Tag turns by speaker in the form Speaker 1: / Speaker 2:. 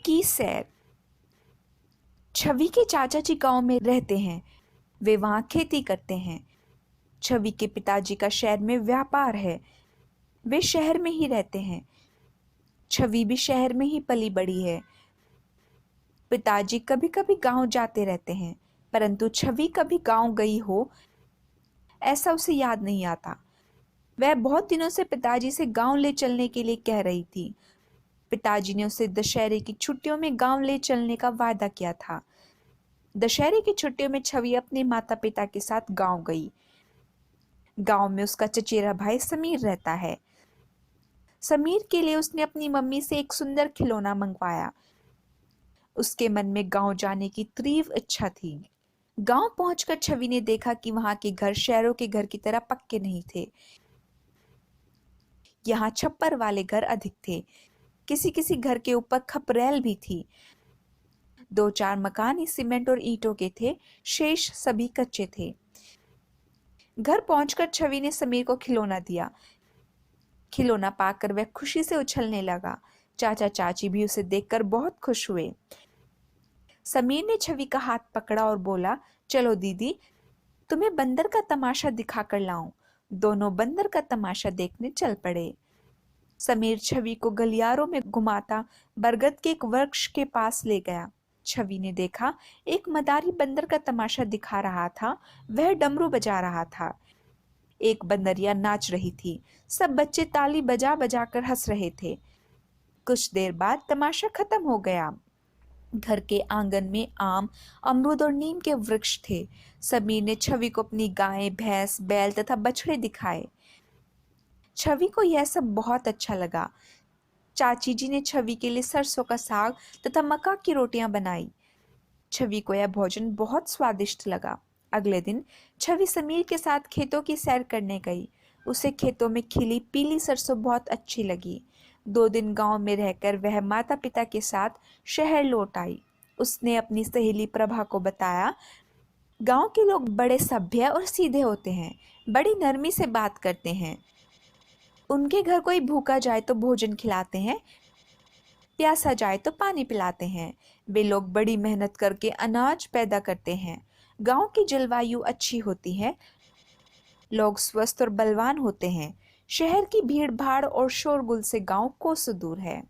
Speaker 1: की सैर। छवि के चाचा जी गांव में रहते हैं। वे वहां खेती करते हैं। छवि के पिताजी का शहर में व्यापार है। वे शहर में ही रहते हैं। छवि भी शहर में ही पली बड़ी है। पिताजी कभी कभी गांव जाते रहते हैं, परंतु छवि कभी गांव गई हो ऐसा उसे याद नहीं आता। वह बहुत दिनों से पिताजी से गांव ले चलने के लिए कह रही थी। पिताजी ने उसे दशहरे की छुट्टियों में गांव ले चलने का वादा किया था। दशहरे की छुट्टियों में छवि अपने माता पिता के साथ गांव गई। गांव में उसका चचेरा भाई समीर रहता है। समीर के लिए उसने अपनी मम्मी से एक सुंदर खिलौना मंगवाया। उसके मन में गांव जाने की तीव्र इच्छा थी। गांव पहुंचकर छवि ने देखा कि वहां के घर शहरों के घर की तरह पक्के नहीं थे। यहाँ छप्पर वाले घर अधिक थे। किसी किसी घर के ऊपर खपरेल भी थी। दो चार मकान ही सीमेंट और ईंटों के थे, शेष सभी कच्चे थे। घर पहुंचकर छवि ने समीर को खिलौना दिया। खिलौना पाकर वह खुशी से उछलने लगा। चाचा चाची भी उसे देखकर बहुत खुश हुए। समीर ने छवि का हाथ पकड़ा और बोला, चलो दीदी, तुम्हें बंदर का तमाशा दिखाकर लाऊं। दोनों बंदर का तमाशा देखने चल पड़े। समीर छवि को गलियारों में घुमाता बरगद के एक वृक्ष के पास ले गया। छवि ने देखा एक मदारी बंदर का तमाशा दिखा रहा था। वह डमरू बजा रहा था। एक बंदरिया नाच रही थी। सब बच्चे ताली बजा बजा कर हंस रहे थे। कुछ देर बाद तमाशा खत्म हो गया। घर के आंगन में आम, अमरूद और नीम के वृक्ष थे। समीर ने छवि को अपनी गायें, भैंस, बैल तथा बछड़े दिखाए। छवि को यह सब बहुत अच्छा लगा। चाची जी ने छवि के लिए सरसों का साग तथा मक्का की रोटियां बनाई। छवि को यह भोजन बहुत स्वादिष्ट लगा। अगले दिन छवि समीर के साथ खेतों की सैर करने गई। उसे खेतों में खिली पीली सरसों बहुत अच्छी लगी। 2 दिन गांव में रहकर वह माता पिता के साथ शहर लौट आई। उसने अपनी सहेली प्रभा को बताया, गांव के लोग बड़े सभ्य और सीधे होते हैं, बड़ी नरमी से बात करते हैं। उनके घर कोई भूखा जाए तो भोजन खिलाते हैं, प्यासा जाए तो पानी पिलाते हैं। वे लोग बड़ी मेहनत करके अनाज पैदा करते हैं। गांव की जलवायु अच्छी होती है। लोग स्वस्थ और बलवान होते हैं। शहर की भीड़ भाड़ और शोरगुल से गांव कोसों दूर है।